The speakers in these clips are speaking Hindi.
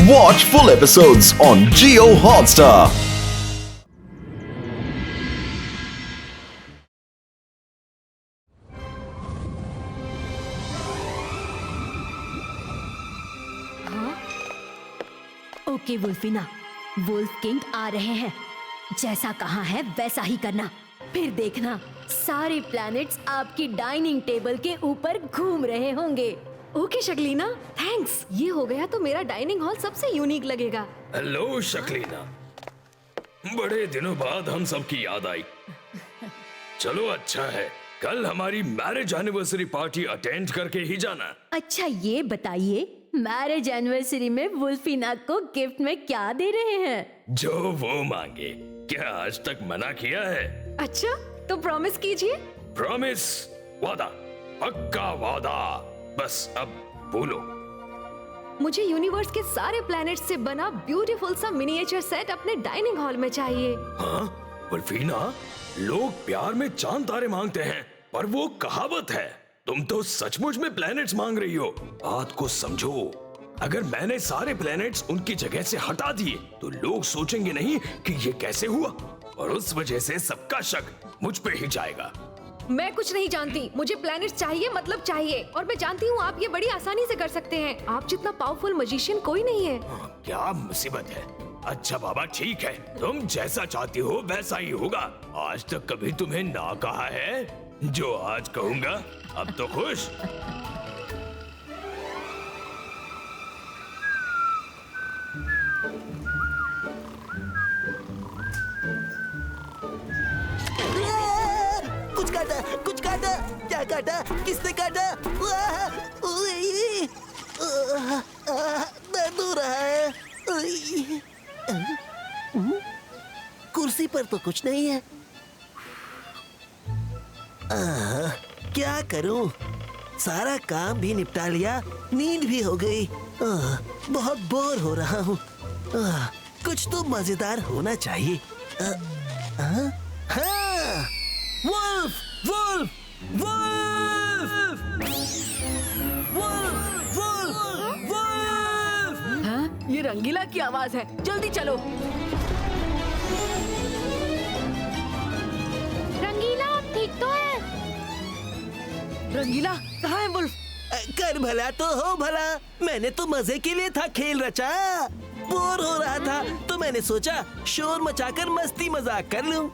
Watch full episodes on Jio Hotstar. Okay Wolfina, wolf king आ रहे हैं। जैसा कहा है वैसा ही करना। फिर देखना सारे प्लैनेट्स आपकी डाइनिंग टेबल के ऊपर घूम रहे होंगे। Okay Shaklina, thanks. ये हो गया तो मेरा डाइनिंग हॉल सबसे यूनिक लगेगा। हेलो शकलीना, बड़े दिनों बाद हम सबकी याद आई। चलो अच्छा है, कल हमारी मैरिज एनिवर्सरी पार्टी अटेंड करके ही जाना। अच्छा ये बताइए, मैरिज एनिवर्सरी में वुल्फिना को गिफ्ट में क्या दे रहे हैं? जो वो मांगे। क्या आज तक मना किया है? अच्छा तो प्रॉमिस कीजिए। प्रॉमिस, वादा, पक्का वादा। बस अब बोलो। मुझे यूनिवर्स के सारे प्लैनेट से बना ब्यूटीफुल सा मिनिएचर सेट अपने डाइनिंग हॉल में चाहिए। हाँ वुल्फिना, लोग प्यार में चांद तारे मांगते हैं, पर वो कहावत है। तुम तो सचमुच में प्लैनेट्स मांग रही हो। बात को समझो, अगर मैंने सारे प्लैनेट्स उनकी जगह से हटा दिए तो लोग सोचेंगे नहीं कि ये कैसे हुआ, और उस वजह से सबका शक मुझ पे ही जाएगा। मैं कुछ नहीं जानती, मुझे प्लैनेट्स चाहिए मतलब चाहिए। और मैं जानती हूँ आप ये बड़ी आसानी से कर सकते हैं। आप जितना पावरफुल मैजिशियन कोई नहीं है। क्या मुसीबत है। अच्छा बाबा ठीक है, तुम जैसा चाहती हो वैसा ही होगा। आज तक कभी तुम्हें ना कहा है, जो आज कहूँगा। अब तो खुश। कुछ काटा, क्या काटा, किसने काटा? दर्द हो रहा है। कुर्सी पर तो कुछ नहीं है। क्या करूं? सारा काम भी निपटा लिया, नींद भी हो गई। बहुत बोर हो रहा हूँ। कुछ तो मजेदार होना चाहिए। हाँ, wolf, wolf, wolf, wolf, wolf, wolf. हाँ? ये रंगीला की आवाज है, जल्दी चलो। रंगीला आप ठीक तो है? रंगीला कहाँ है वुल्फ? कर भला तो हो भला। मैंने तो मजे के लिए था खेल रचा। बोर हो रहा था तो मैंने सोचा शोर मचाकर मस्ती मजाक कर लूं।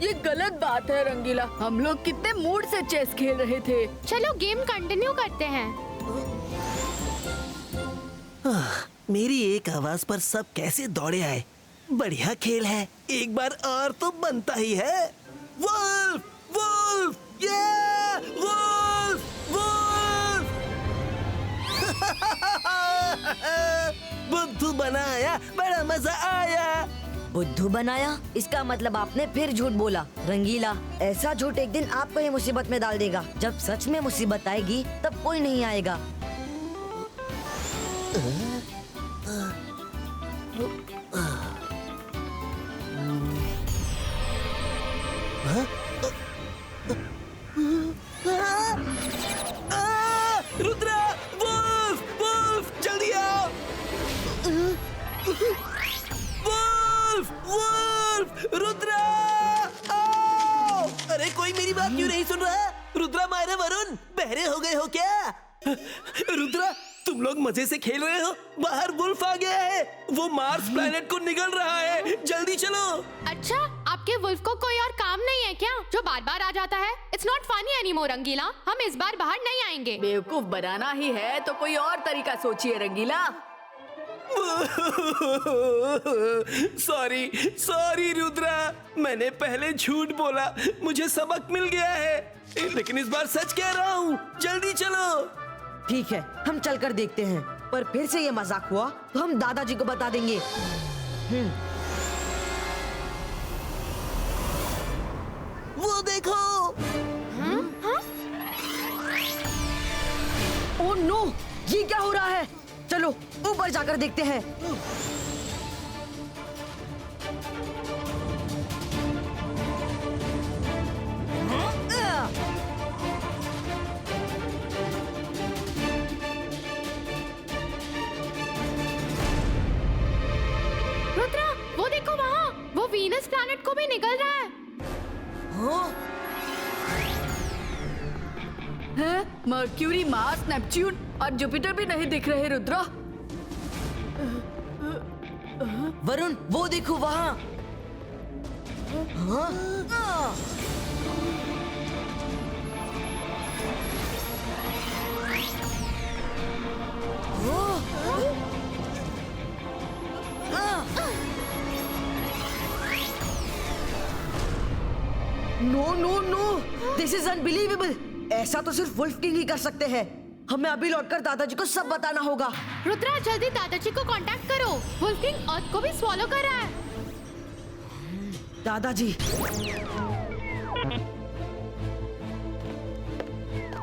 ये गलत बात है रंगीला, हम लोग कितने मूड से चेस खेल रहे थे। चलो गेम कंटिन्यू करते हैं। मेरी एक आवाज पर सब कैसे दौड़े आए। बढ़िया खेल है, एक बार और तो बनता ही है। वुल्फ, वुल्फ, ये वुल्फ, वुल्फ। बुद्धू बनाया, बड़ा मजा आया। बुद्धू बनाया, इसका मतलब आपने फिर झूठ बोला। रंगीला, ऐसा झूठ एक दिन आपको ही मुसीबत में डाल देगा। जब सच में मुसीबत आएगी तब कोई नहीं आएगा। रुद्रा, वुल्फ, वुल्फ, जल्दी आओ। वुल्फ, वुल्फ, रुद्रा, आओ। अरे कोई मेरी बात क्यों नहीं सुन रहा? रुद्रा, मायरा, वरुण, बहरे हो गए हो क्या? रुद्रा, तुम लोग मजे से खेल रहे हो, बाहर वुल्फ आ गया है। वो मार्स प्लैनेट को निगल रहा है, जल्दी चलो। अच्छा, आपके वुल्फ को कोई और काम नहीं है क्या, जो बार बार आ जाता है? इट्स नॉट फनी एनीमोर रंगीला, हम इस बार बाहर नहीं आएंगे। बेवकूफ बनाना ही है तो कोई और तरीका सोचिए रंगीला। सॉरी, सॉरी रुद्रा, मैंने पहले झूठ बोला, मुझे सबक मिल गया है। लेकिन इस बार सच कह रहा हूँ, जल्दी चलो। ठीक है, हम चलकर देखते हैं। पर फिर से ये मजाक हुआ तो हम दादाजी को बता देंगे। वो देखो। ओह नो, ये क्या हो रहा है? चलो ऊपर जाकर देखते हैं। प्लैनेट को भी निकल रहा है। मर्क्यूरी, मार्स, नेपच्यून और जुपिटर भी नहीं दिख रहे रुद्रा। वरुण, वो देखो वहाँ। हाँ? No no no, this is unbelievable. ऐसा तो सिर्फ वुल्फ किंग ही कर सकते हैं। हमें अभी लौटकर दादाजी को सब बताना होगा। रुद्रा, जल्दी दादाजी को कांटेक्ट करो। वुल्फ किंग अर्थ को भी स्वॉलो कर रहा है। दादाजी,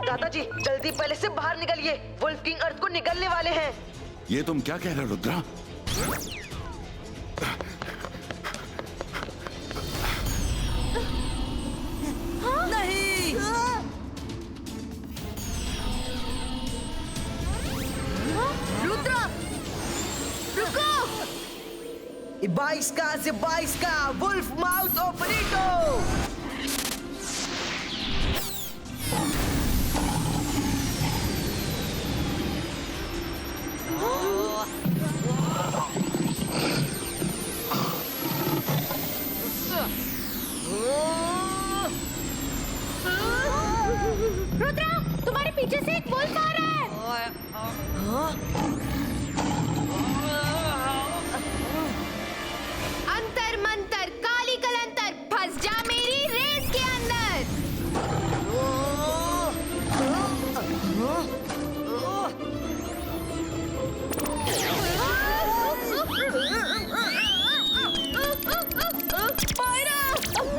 दादाजी जल्दी पहले से बाहर निकलिए। वुल्फ किंग अर्थ को निकलने वाले हैं। ये तुम क्या कह रहे हो रुद्रा? नहीं, रुद्रा, रुको। Ibaiska, वुल्फ माउथ ओपरेटो। रुद्रा, तुम्हारे पीछे से एक वुल्फ आ रहा है। अंतर मंतर काली कलंतर, फंस जा मेरी रेस के अंदर।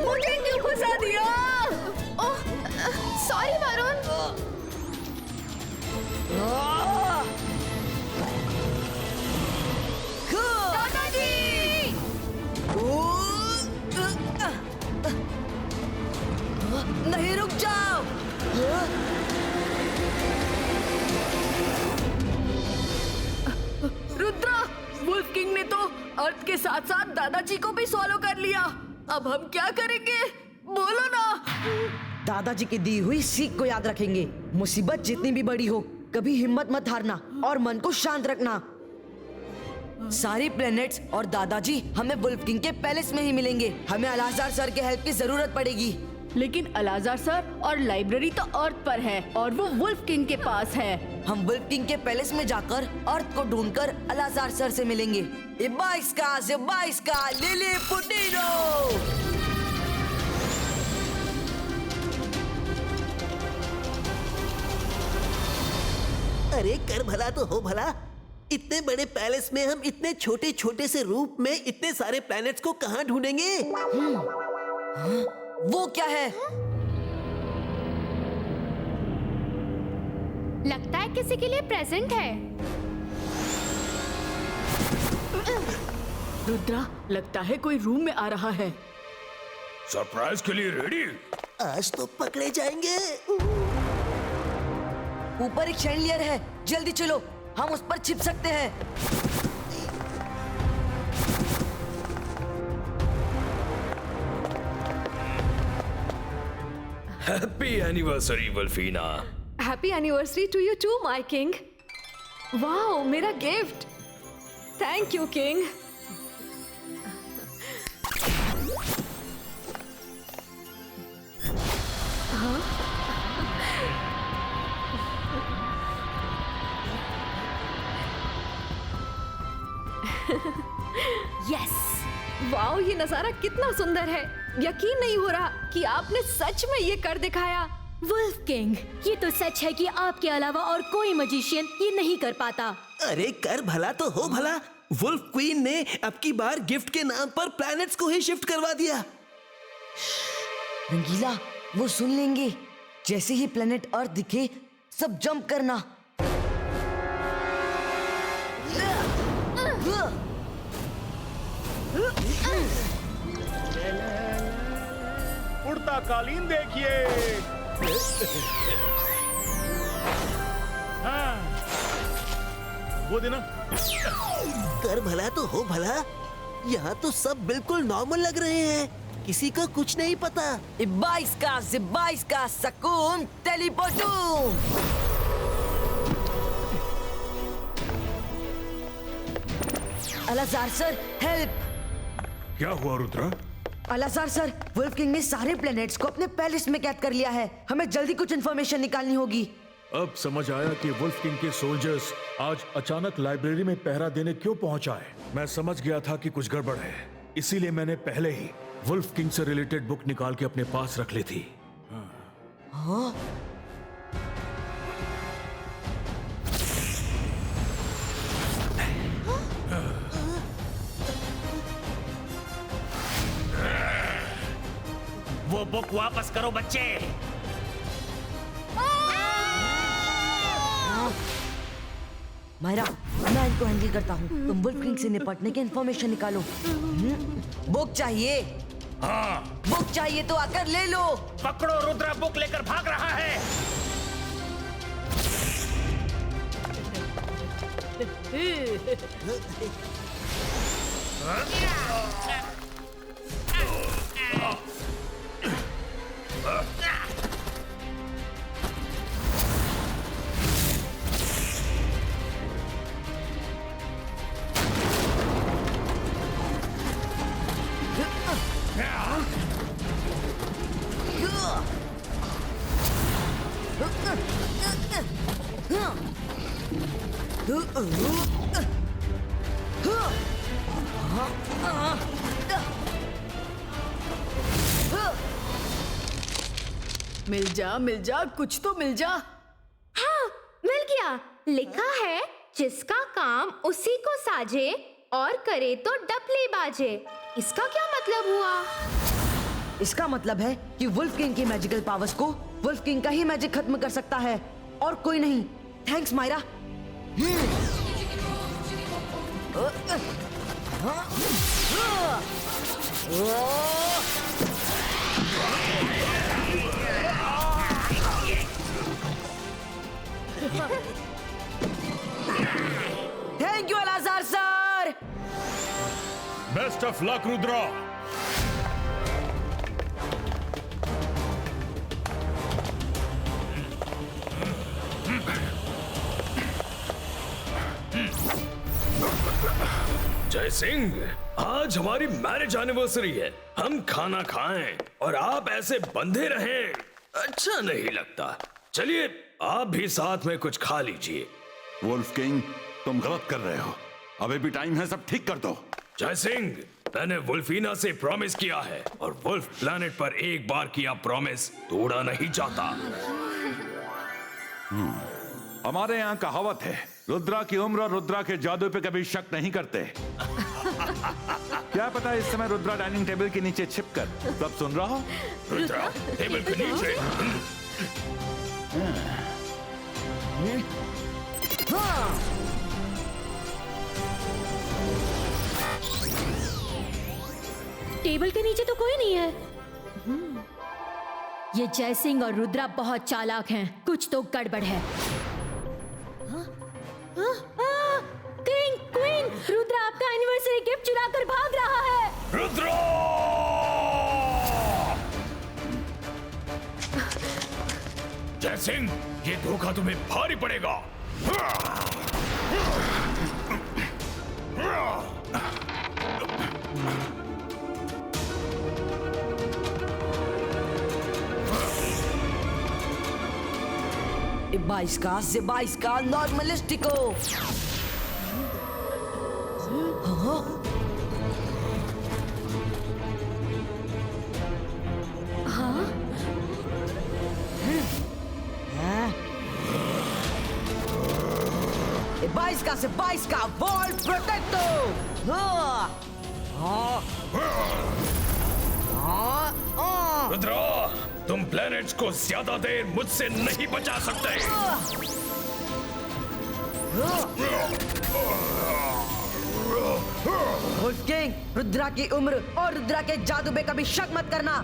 मुझे क्यों फंसा दिया? सॉरी वरुण। नहीं, रुक जाओ। रुद्रा, वुल्फ किंग ने तो अर्थ के साथ साथ दादाजी को भी सॉलो कर लिया। अब हम क्या करेंगे? बोलो ना। दादाजी की दी हुई सीख को याद रखेंगे। मुसीबत जितनी भी बड़ी हो, कभी हिम्मत मत हारना और मन को शांत रखना। सारी प्लैनेट्स और दादाजी हमें वुल्फ किंग के पैलेस में ही मिलेंगे। हमें अलाजार सर के हेल्प की जरूरत पड़ेगी। लेकिन अलाजार सर और लाइब्रेरी तो अर्थ पर है और वो वुल्फ किंग के पास है। हम वुल्फ किंग के पैलेस में जाकर अर्थ को ढूंढकर अलाजार सर से मिलेंगे। इबाइस्का, लिली पुटिनो। अरे कर भला तो हो भला। इतने बड़े पैलेस में हम इतने छोटे छोटे से रूप में इतने सारे प्लैनेट्स को कहाँ ढूंढेंगे? वो क्या है? लगता है किसी के लिए प्रेजेंट है। रुद्रा, लगता है कोई रूम में आ रहा है। सरप्राइज के लिए रेडी? आज तो पकड़े जाएंगे। ऊपर एक शैंडलियर है, जल्दी चलो, हम उस पर छिप सकते हैं। Happy anniversary Wolfina. Happy anniversary to you to my king. Wow, मेरा गिफ्ट। Thank you king. Yes, wow, ये नजारा कितना सुंदर है। यकीन नहीं हो रहा कि आपने सच में ये कर दिखाया। वुल्फ किंग, ये तो सच है कि आपके अलावा और कोई मजिशियन ये नहीं कर पाता। अरे कर भला तो हो भला। वुल्फ क्वीन ने अब की बार गिफ्ट के नाम पर प्लैनेट्स को ही शिफ्ट करवा दिया। रंगीला, वो सुन लेंगे। जैसे ही प्लेनेट अर्थ दिखे, सब जंप करना। उड़ता कालीन देखिए। हाँ, वो देना। कर भला तो हो भला। यहाँ तो सब बिल्कुल नॉर्मल लग रहे हैं, किसी को कुछ नहीं पता। बाईस का सकूम टेलीपोटूम। अलाजार सर, हेल्प। क्या हुआ रुद्रा? अलाजार सर, वुल्फ किंग ने सारे प्लैनेट्स को अपने पैलेस में कैद कर लिया है। हमें जल्दी कुछ इन्फॉर्मेशन निकालनी होगी। अब समझ आया कि वुल्फ किंग के सोल्जर्स आज अचानक लाइब्रेरी में पहरा देने क्यों पहुंचाए। मैं समझ गया था कि कुछ गड़बड़ है, इसीलिए मैंने पहले ही वुल्फ किंग से रिलेटेड बुक निकाल के अपने पास रख ली थी। हाँ? वो बुक वापस करो बच्चे। मायरा, मैं इनको हैंडल करता हूँ। तुम वुल्फ किंग से निपटने की इन्फॉर्मेशन निकालो। बुक चाहिए? हाँ। बुक चाहिए तो आकर ले लो। पकड़ो, रुद्रा बुक लेकर भाग रहा है। मिल जा, कुछ तो मिल जा। हाँ, मिल गया। लिखा है जिसका काम उसी को साजे और करे तो डपली बाजे। इसका क्या मतलब हुआ? इसका मतलब है कि वुल्फ किंग की मैजिकल पावर्स को वुल्फ किंग का ही मैजिक खत्म कर सकता है और कोई नहीं। थैंक्स मायरा। थैंक यू अलाजार sir. Best of luck Rudra. Jai Singh, आज हमारी मैरिज एनिवर्सरी है। हम खाना खाएं और आप ऐसे बंधे रहें, अच्छा नहीं लगता। चलिए आप भी साथ में कुछ खा लीजिए। वुल्फ किंग, तुम गलत कर रहे हो। अभी भी टाइम है, सब ठीक कर दो। जय सिंह, मैंने वुल्फीना से प्रॉमिस किया है और वुल्फ प्लैनेट पर एक बार किया प्रॉमिस तोड़ा नहीं जाता। हमारे यहाँ कहावत है, रुद्रा की उम्र और रुद्रा के जादू पे कभी शक नहीं करते। क्या पता इस समय रुद्रा डाइनिंग टेबल के नीचे छिपकर सब सुन रहा हो। रुद्रा टेबल के नीचे। टेबल के नीचे तो कोई नहीं है। ये जय सिंह और रुद्रा बहुत चालाक हैं, कुछ तो गड़बड़ है। किंग, क्वीन, रुद्रा आपका एनिवर्सरी गिफ्ट चुरा कर भाग रहा है। रुद्रा! जय सिंह, ये धोखा तुम्हें भारी पड़ेगा। बाईस का नॉर्मलिस्टिको। बाईस का वॉल प्रोटेक्टो। रुद्रा, तुम प्लैनेट्स को ज्यादा देर मुझसे नहीं बचा सकते। वुल्फ किंग, रुद्रा की उम्र और रुद्रा के जादू पे कभी शक मत करना।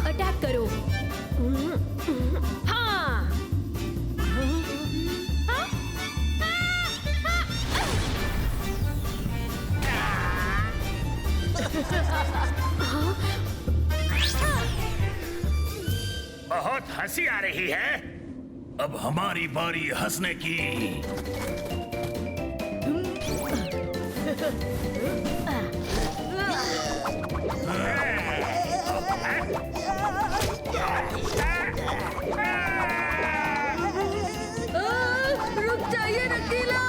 अटैक करो। हाँ। बहुत हंसी आ रही है। अब हमारी बारी हंसने की। रुक जाइए नकीला।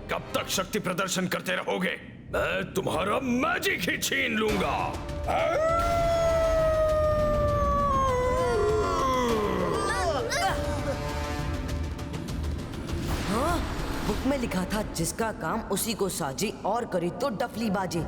कब तक शक्ति प्रदर्शन करते रहोगे? मैं तुम्हारा मैजिक ही छीन लूंगा। हाँ, बुक में लिखा था जिसका काम उसी को साजे और करे तो डफली बाजे।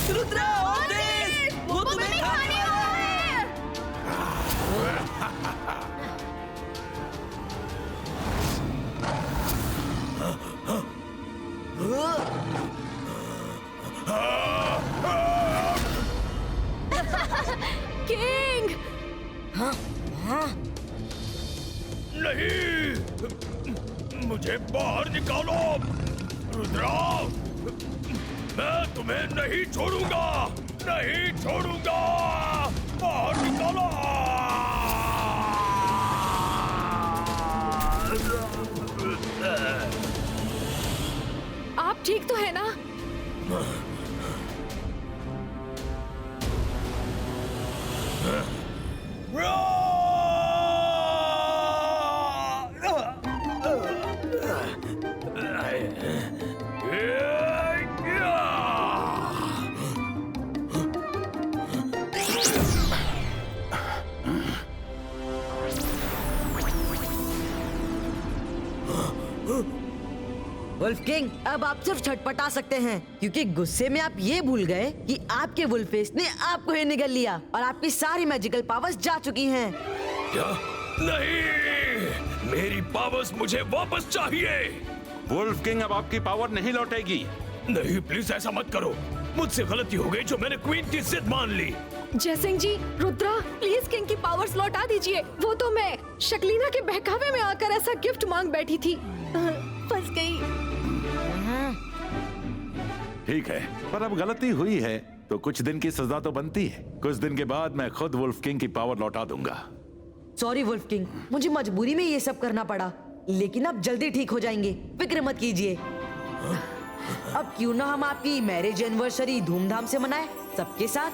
रुद्रा और देश, वो तुम्हें खाने वाला है। किंग! नहीं, मुझे बाहर निकालो। रुद्रा, मैं तुम्हें नहीं छोड़ूंगा, नहीं छोड़ूंगा। बाहर निकालो। आप ठीक तो है ना? वुल्फ किंग, अब आप सिर्फ छटपटा सकते हैं क्योंकि गुस्से में आप ये भूल गए कि आपके वुल्फेस ने आपको ही निगल लिया और आपकी सारी मैजिकल पावर्स जा चुकी हैं। क्या? नहीं, मेरी पावर्स मुझे वापस चाहिए। वुल्फ किंग, अब आपकी पावर नहीं लौटेगी। नहीं, प्लीज ऐसा मत करो। मुझसे गलती हो गई जो मैंने क्वीन की जिद मान ली। जयसिंह जी, रुद्रा, प्लीज किंग की पावर्स लौटा दीजिए। वो तो मैं शकलीना के बहकावे में आकर ऐसा गिफ्ट मांग बैठी थी, फंस गई। ठीक है, पर अब गलती हुई है तो कुछ दिन की सजा तो बनती है। कुछ दिन के बाद मैं खुद वुल्फ किंग की पावर लौटा दूंगा। सॉरी वुल्फ किंग, मुझे मजबूरी में ये सब करना पड़ा, लेकिन अब जल्दी ठीक हो जाएंगे, फिक्र मत कीजिए। अब क्यों ना हम आपकी मैरिज एनिवर्सरी धूमधाम से मनाएं सबके साथ।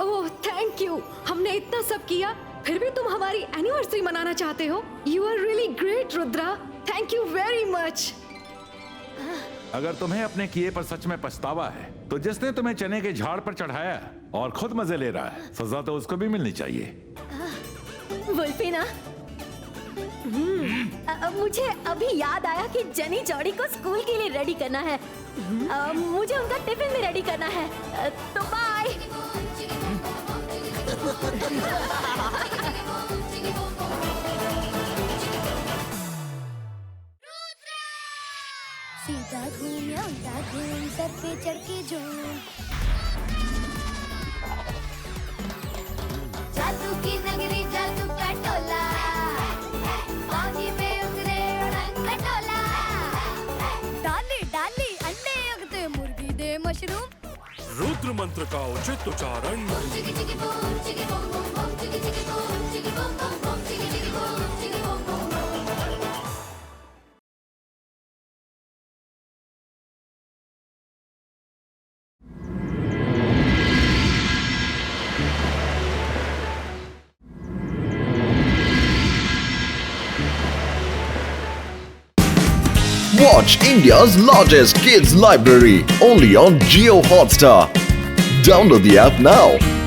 Oh thank you. हमने इतना सब किया फिर भी तुम हमारी एनिवर्सरी मनाना चाहते हो। You are really great Rudra, thank you very much. अगर तुम्हें अपने किए पर सच में पछतावा है तो जिसने तुम्हें चने के झाड़ पर चढ़ाया और खुद मजे ले रहा है, सजा तो उसको भी मिलनी चाहिए। वुल्फिना, मुझे अभी याद आया कि जनी जॉडी को स्कूल के लिए रेडी करना है। मुझे उनका टिफिन भी रेडी करना है। तो बाय। सीधा घूम या उल्टा घूम, सर पे चढ़ के झूम। जादू की नगरी, जादू का टोला, पानी में उतरे उड़न खटोला। डाली डाली अंडे उगते, मुर्गी दे मशरूम। रुद्र मंत्र का उचित उच्चारण। चिकी चिकी बूम, चिकी बूम बूम बूम, चिकी चिकी बूम, चिकी बूम बूम बूम, चिकी चिकी बूम, चिकी बूम बूम बूम। Watch India's largest kids library only on Jio Hotstar. Download the app now.